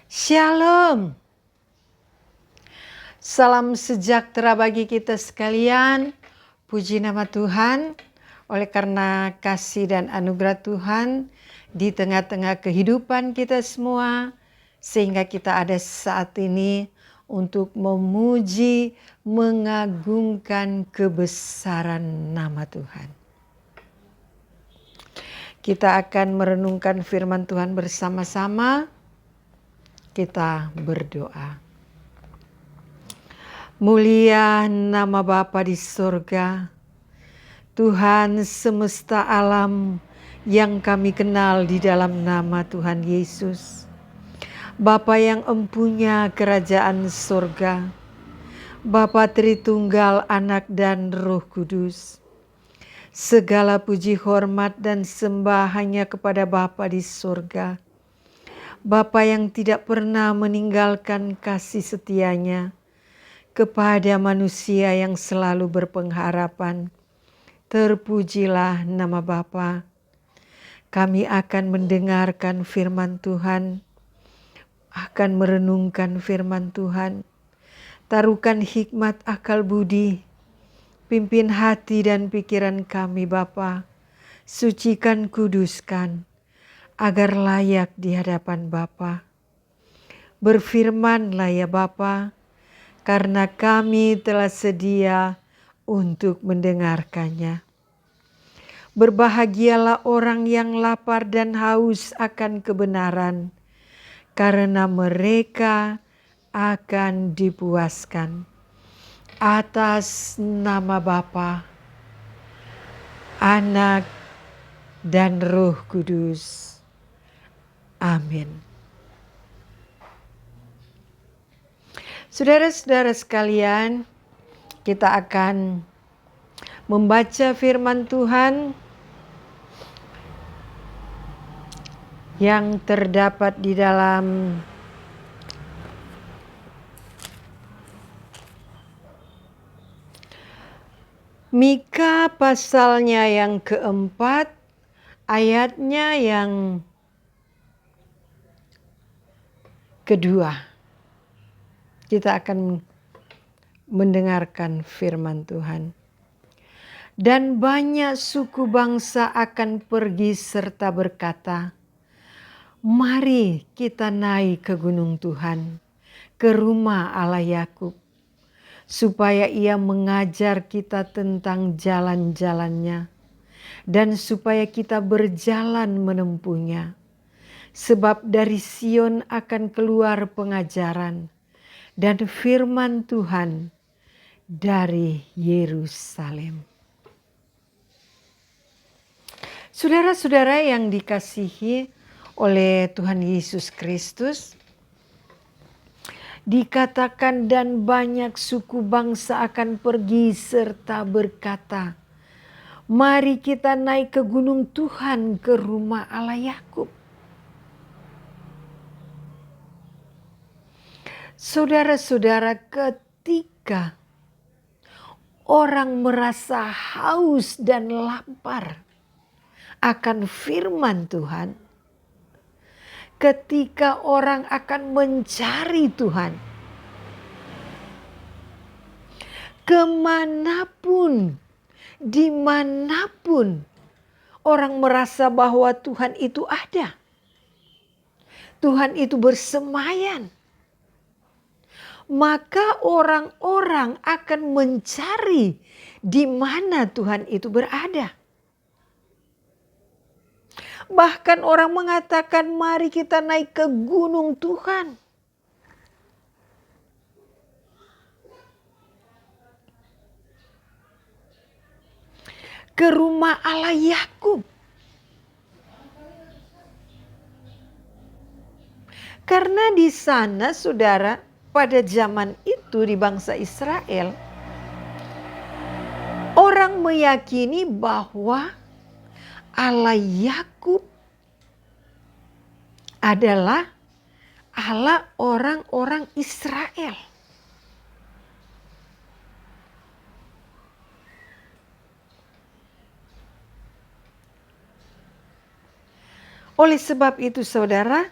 Shalom. Salam sejahtera bagi kita sekalian. Puji nama Tuhan. Oleh karena kasih dan anugerah Tuhan di tengah-tengah kehidupan kita semua, sehingga kita ada saat ini untuk memuji, mengagungkan kebesaran nama Tuhan. Kita akan merenungkan firman Tuhan bersama-sama. Kita berdoa. Mulia nama Bapa di sorga, Tuhan semesta alam yang kami kenal di dalam nama Tuhan Yesus. Bapa yang empunya kerajaan sorga, Bapa Tritunggal, Anak dan Roh Kudus. Segala puji, hormat dan sembah hanya kepada Bapa di sorga. Bapa yang tidak pernah meninggalkan kasih setianya kepada manusia yang selalu berpengharapan. Terpujilah nama Bapa. Kami akan mendengarkan firman Tuhan, akan merenungkan firman Tuhan. Taruhkan hikmat akal budi, pimpin hati dan pikiran kami Bapa. Sucikan, kuduskan, agar layak di hadapan Bapa. Berfirmanlah ya Bapa, karena kami telah sedia untuk mendengarkannya. Berbahagialah orang yang lapar dan haus akan kebenaran, karena mereka akan dipuaskan. Atas nama Bapa, Anak, dan Roh Kudus. Amin. Saudara-saudara sekalian, kita akan membaca firman Tuhan yang terdapat di dalam Mika pasalnya yang keempat, ayatnya yang kedua. Kita akan mendengarkan firman Tuhan. Dan banyak suku bangsa akan pergi serta berkata, mari kita naik ke gunung Tuhan, ke rumah Allah Yakub, supaya ia mengajar kita tentang jalan-jalannya, dan supaya kita berjalan menempuhnya. Sebab dari Sion akan keluar pengajaran dan firman Tuhan dari Yerusalem. Saudara-saudara yang dikasihi oleh Tuhan Yesus Kristus, dikatakan dan banyak suku bangsa akan pergi serta berkata, mari kita naik ke gunung Tuhan, ke rumah Allah Yakub. Saudara-saudara, ketika orang merasa haus dan lapar akan firman Tuhan, ketika orang akan mencari Tuhan, kemanapun, dimanapun orang merasa bahwa Tuhan itu ada, Tuhan itu bersemayan, maka orang-orang akan mencari di mana Tuhan itu berada. Bahkan orang mengatakan mari kita naik ke gunung Tuhan. Ke rumah Allah Yakub. Karena di sana saudara, pada zaman itu di bangsa Israel, orang meyakini bahwa Allah Yakub adalah Allah orang-orang Israel. Oleh sebab itu saudara,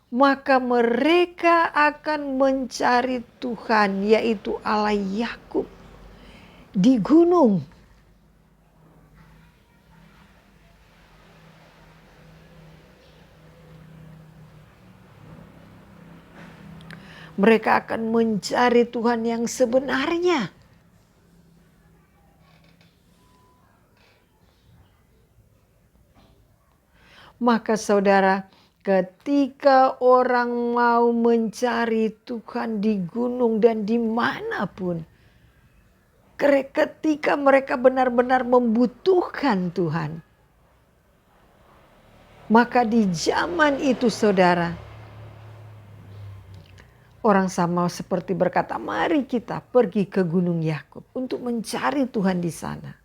maka mereka akan mencari Tuhan, yaitu Allah Yakub, di gunung. Mereka akan mencari Tuhan yang sebenarnya. Maka saudara, ketika orang mau mencari Tuhan di gunung dan dimanapun, ketika mereka benar-benar membutuhkan Tuhan, maka di zaman itu saudara, orang sama seperti berkata, mari kita pergi ke Gunung Yakub untuk mencari Tuhan di sana.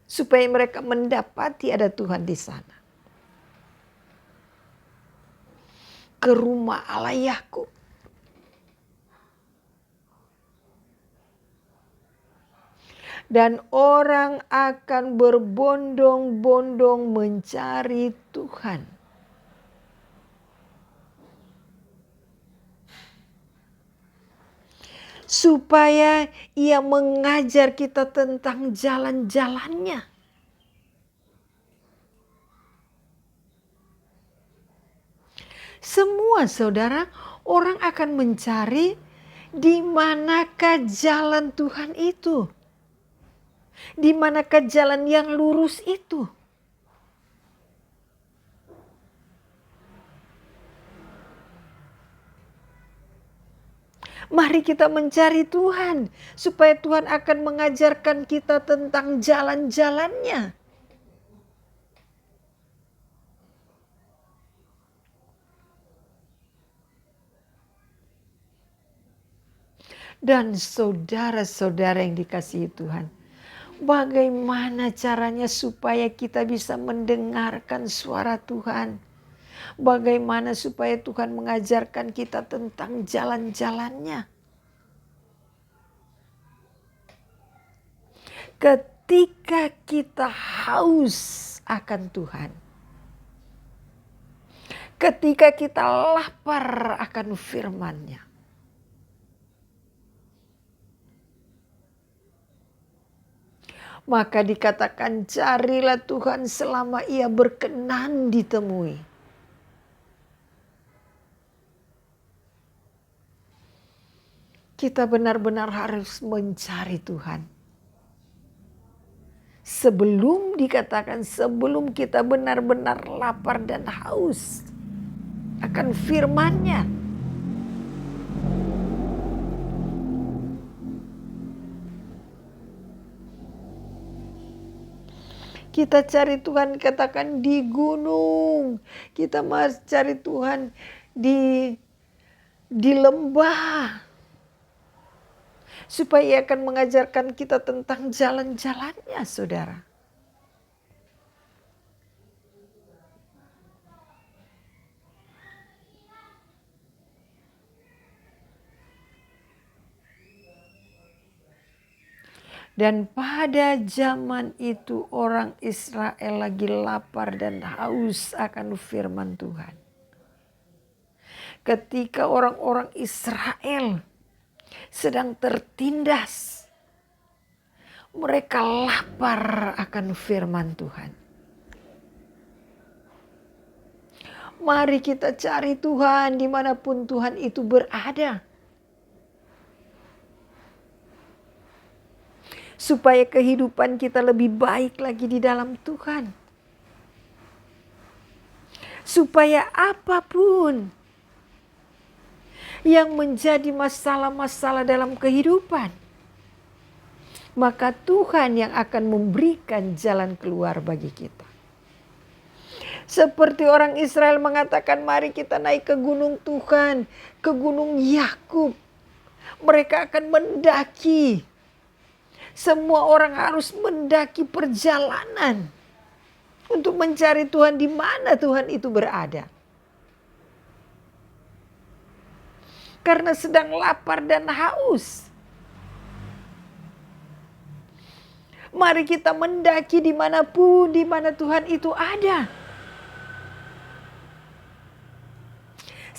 Supaya mereka mendapati ada Tuhan di sana. Ke rumah Allah Yakub. Dan orang akan berbondong-bondong mencari Tuhan. Supaya ia mengajar kita tentang jalan-jalannya. Semua saudara, orang akan mencari di manakah jalan Tuhan itu. Di manakah jalan yang lurus itu. Mari kita mencari Tuhan, supaya Tuhan akan mengajarkan kita tentang jalan-jalannya. Dan saudara-saudara yang dikasihi Tuhan, bagaimana caranya supaya kita bisa mendengarkan suara Tuhan? Bagaimana supaya Tuhan mengajarkan kita tentang jalan-jalannya? Ketika kita haus akan Tuhan, ketika kita lapar akan firman-Nya, maka dikatakan carilah Tuhan selama ia berkenan ditemui. Kita benar-benar harus mencari Tuhan. Sebelum dikatakan, sebelum kita benar-benar lapar dan haus akan firman-Nya. Kita cari Tuhan, katakan di gunung. Kita mas cari Tuhan di lembah. Supaya ia akan mengajarkan kita tentang jalan-jalannya, saudara. Dan pada zaman itu orang Israel lagi lapar dan haus akan firman Tuhan. Ketika orang-orang Israel sedang tertindas, mereka lapar akan firman Tuhan. Mari kita cari Tuhan dimanapun Tuhan itu berada. Supaya kehidupan kita lebih baik lagi di dalam Tuhan. Supaya apapun yang menjadi masalah-masalah dalam kehidupan, maka Tuhan yang akan memberikan jalan keluar bagi kita. Seperti orang Israel mengatakan, mari kita naik ke gunung Tuhan, ke gunung Yakub. Mereka akan mendaki. Semua orang harus mendaki perjalanan untuk mencari Tuhan di mana Tuhan itu berada. Karena sedang lapar dan haus. Mari kita mendaki dimanapun di mana Tuhan itu ada.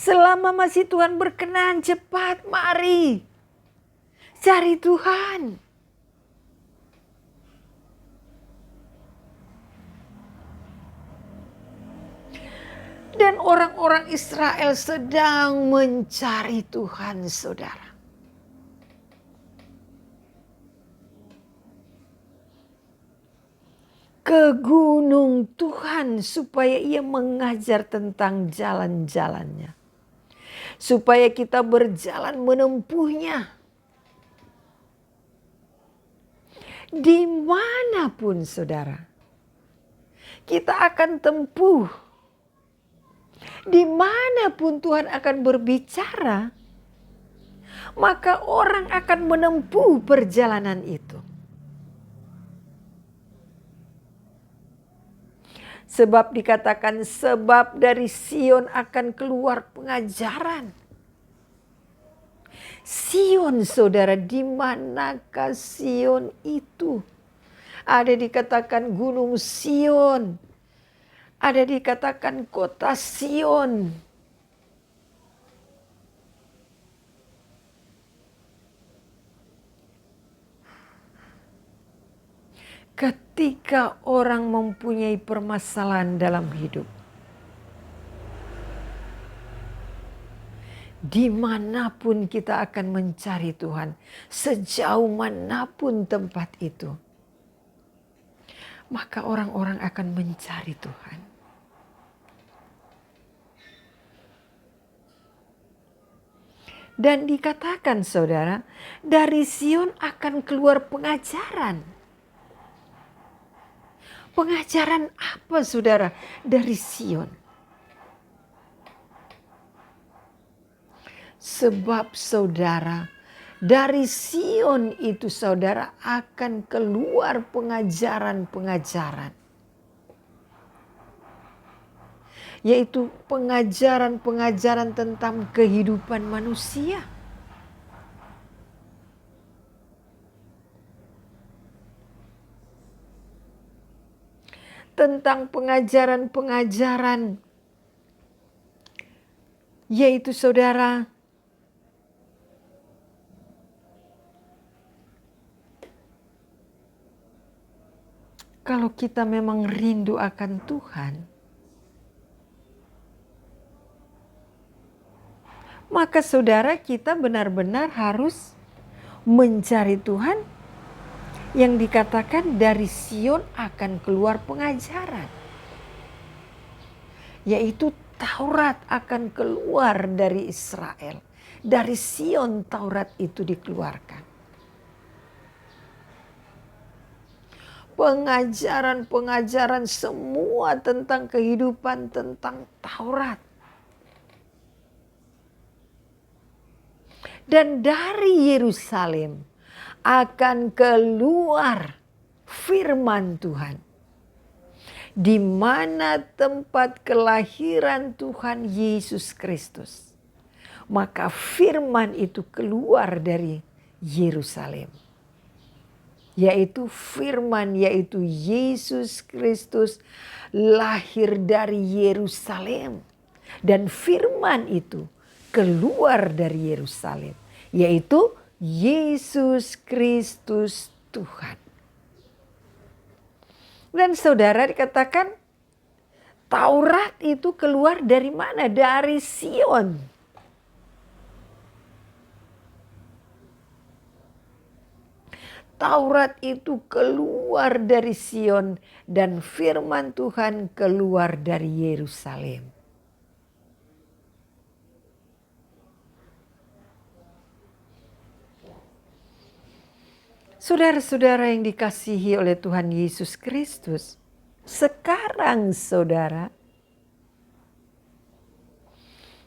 Selama masih Tuhan berkenan, cepat mari cari Tuhan. Dan orang-orang Israel sedang mencari Tuhan, saudara. Ke gunung Tuhan supaya ia mengajar tentang jalan-jalannya. Supaya kita berjalan menempuhnya. Dimanapun saudara, kita akan tempuh. Dimanapun Tuhan akan berbicara, maka orang akan menempuh perjalanan itu. Sebab dikatakan, sebab dari Sion akan keluar pengajaran. Sion, saudara, di manakah Sion itu? Ada dikatakan Gunung Sion. Ada dikatakan kota Sion. Ketika orang mempunyai permasalahan dalam hidup, dimanapun kita akan mencari Tuhan, sejauh manapun tempat itu, maka orang-orang akan mencari Tuhan. Dan dikatakan saudara, dari Sion akan keluar pengajaran. Pengajaran apa saudara dari Sion? Sebab saudara, dari Sion itu saudara akan keluar pengajaran-pengajaran. Yaitu pengajaran-pengajaran tentang kehidupan manusia. Tentang pengajaran-pengajaran, yaitu saudara, kalau kita memang rindu akan Tuhan, maka saudara kita benar-benar harus mencari Tuhan. Yang dikatakan dari Sion akan keluar pengajaran. Yaitu Taurat akan keluar dari Israel. Dari Sion Taurat itu dikeluarkan. Pengajaran-pengajaran semua tentang kehidupan, tentang Taurat. Dan dari Yerusalem akan keluar firman Tuhan. Di mana tempat kelahiran Tuhan Yesus Kristus. Maka firman itu keluar dari Yerusalem. Yaitu firman, yaitu Yesus Kristus lahir dari Yerusalem. Dan firman itu keluar dari Yerusalem. Yaitu Yesus Kristus Tuhan. Dan saudara dikatakan Taurat itu keluar dari mana? Dari Sion. Taurat itu keluar dari Sion dan firman Tuhan keluar dari Yerusalem. Saudara-saudara yang dikasihi oleh Tuhan Yesus Kristus, sekarang saudara,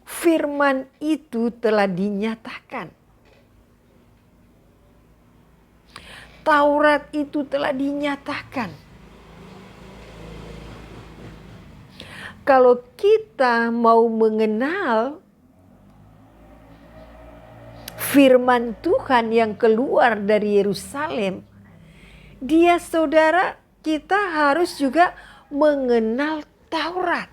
firman itu telah dinyatakan. Taurat itu telah dinyatakan. Kalau kita mau mengenal firman Tuhan yang keluar dari Yerusalem, dia saudara kita harus juga mengenal Taurat.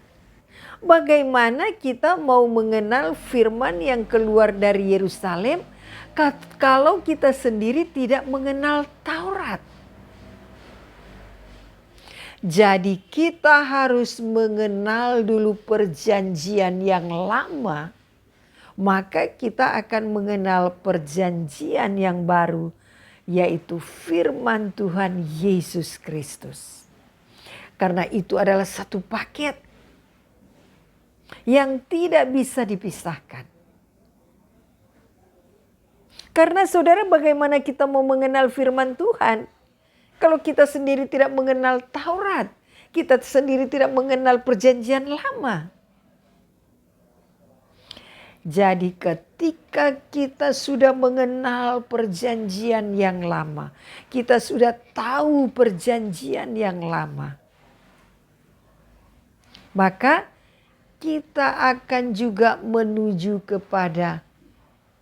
Bagaimana kita mau mengenal firman yang keluar dari Yerusalem kalau kita sendiri tidak mengenal Taurat? Jadi kita harus mengenal dulu perjanjian yang lama, maka kita akan mengenal perjanjian yang baru, yaitu firman Tuhan Yesus Kristus. Karena itu adalah satu paket yang tidak bisa dipisahkan. Karena saudara, bagaimana kita mau mengenal firman Tuhan kalau kita sendiri tidak mengenal Taurat, kita sendiri tidak mengenal perjanjian lama? Jadi ketika kita sudah mengenal perjanjian yang lama, kita sudah tahu perjanjian yang lama, maka kita akan juga menuju kepada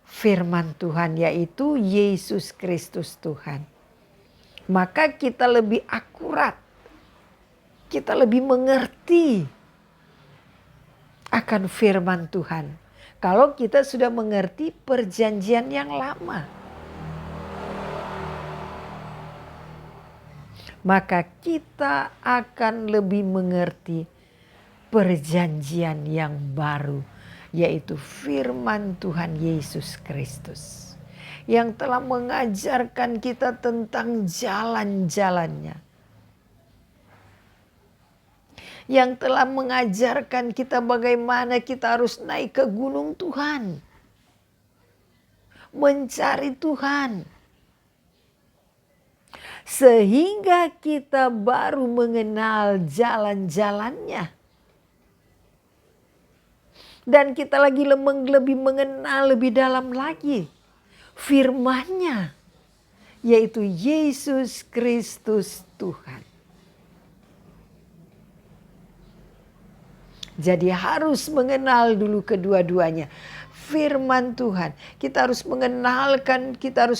firman Tuhan, yaitu Yesus Kristus Tuhan. Maka kita lebih akurat, kita lebih mengerti akan firman Tuhan kalau kita sudah mengerti perjanjian yang lama. Maka kita akan lebih mengerti perjanjian yang baru, yaitu firman Tuhan Yesus Kristus, yang telah mengajarkan kita tentang jalan-jalannya, yang telah mengajarkan kita bagaimana kita harus naik ke gunung Tuhan, mencari Tuhan, sehingga kita baru mengenal jalan-jalannya. Dan kita lagi lebih mengenal lebih dalam lagi firman-Nya, yaitu Yesus Kristus Tuhan. Jadi harus mengenal dulu kedua-duanya. Firman Tuhan, kita harus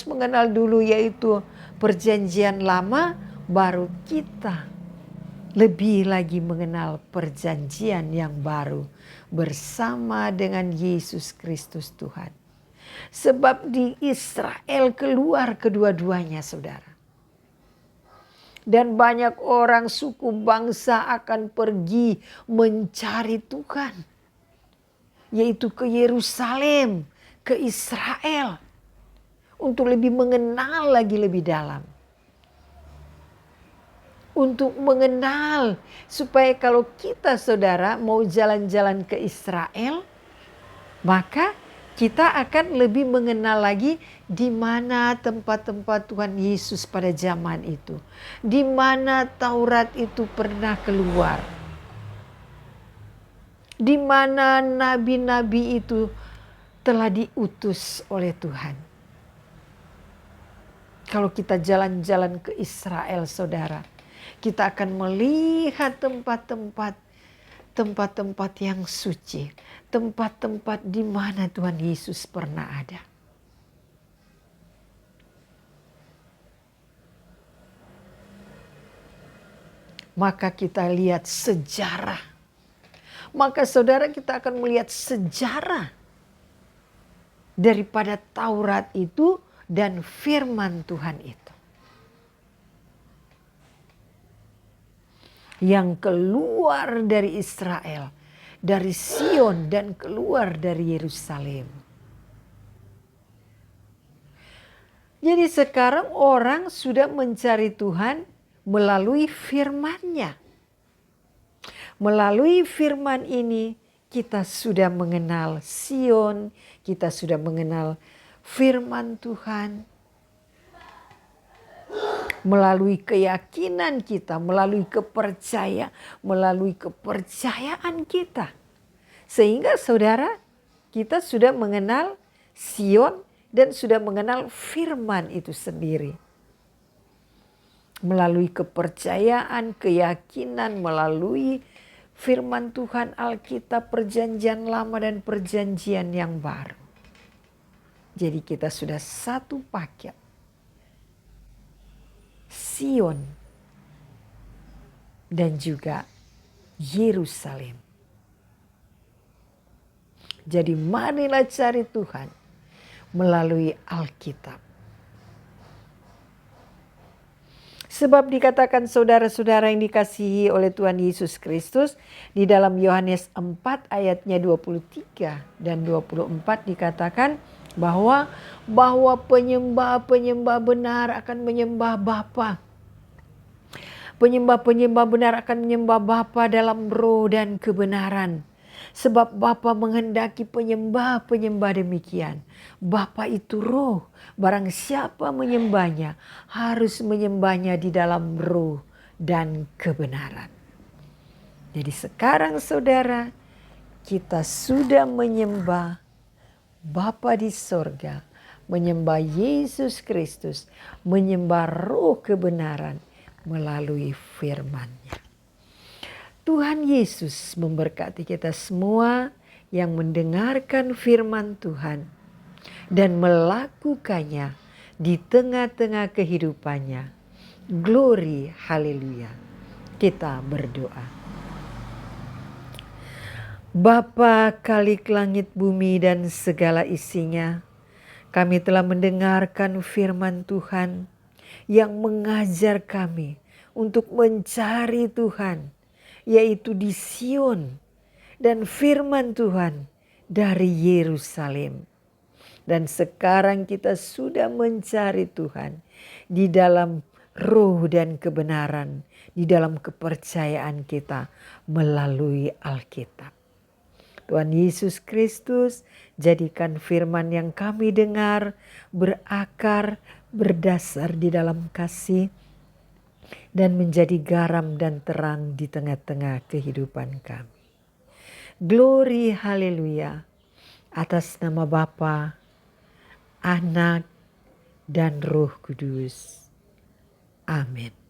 mengenal dulu yaitu perjanjian lama, baru kita lebih lagi mengenal perjanjian yang baru bersama dengan Yesus Kristus Tuhan. Sebab di Israel keluar kedua-duanya, saudara. Dan banyak orang suku bangsa akan pergi mencari Tuhan, yaitu ke Yerusalem, ke Israel, untuk lebih mengenal lagi lebih dalam. Untuk mengenal, supaya kalau kita, saudara, mau jalan-jalan ke Israel, maka kita akan lebih mengenal lagi di mana tempat-tempat Tuhan Yesus pada zaman itu. Di mana Taurat itu pernah keluar. Di mana nabi-nabi itu telah diutus oleh Tuhan. Kalau kita jalan-jalan ke Israel, saudara, kita akan melihat tempat-tempat yang suci, tempat-tempat di mana Tuhan Yesus pernah ada. Maka kita lihat sejarah. Maka saudara, kita akan melihat sejarah daripada Taurat itu dan firman Tuhan itu, yang keluar dari Israel, dari Sion, dan keluar dari Yerusalem. Jadi sekarang orang sudah mencari Tuhan melalui firman-Nya. Melalui firman ini kita sudah mengenal Sion, kita sudah mengenal firman Tuhan. Melalui keyakinan kita, melalui kepercayaan kita. Sehingga saudara, kita sudah mengenal Sion dan sudah mengenal firman itu sendiri. Melalui kepercayaan, keyakinan, melalui firman Tuhan, Alkitab, perjanjian lama dan perjanjian yang baru. Jadi kita sudah satu paket. Sion dan juga Yerusalem. Jadi marilah cari Tuhan melalui Alkitab. Sebab dikatakan saudara-saudara yang dikasihi oleh Tuhan Yesus Kristus, di dalam Yohanes 4 ayatnya 23 dan 24 dikatakan bahwa penyembah-penyembah benar akan menyembah Bapa. Penyembah-penyembah benar akan menyembah Bapa dalam roh dan kebenaran. Sebab Bapa menghendaki penyembah-penyembah demikian. Bapa itu roh. Barang siapa menyembahnya harus menyembahnya di dalam roh dan kebenaran. Jadi sekarang saudara, kita sudah menyembah Bapa di sorga, menyembah Yesus Kristus, menyembah roh kebenaran melalui firman-Nya. Tuhan Yesus memberkati kita semua yang mendengarkan firman Tuhan dan melakukannya di tengah-tengah kehidupannya. Glory, haleluya. Kita berdoa. Bapa Khalik langit bumi dan segala isinya, kami telah mendengarkan firman Tuhan yang mengajar kami untuk mencari Tuhan, yaitu di Sion, dan firman Tuhan dari Yerusalem. Dan sekarang kita sudah mencari Tuhan di dalam roh dan kebenaran, di dalam kepercayaan kita melalui Alkitab. Tuhan Yesus Kristus, jadikan firman yang kami dengar berakar, berdasar di dalam kasih, dan menjadi garam dan terang di tengah-tengah kehidupan kami. Glory, haleluya, atas nama Bapa, Anak, dan Roh Kudus. Amin.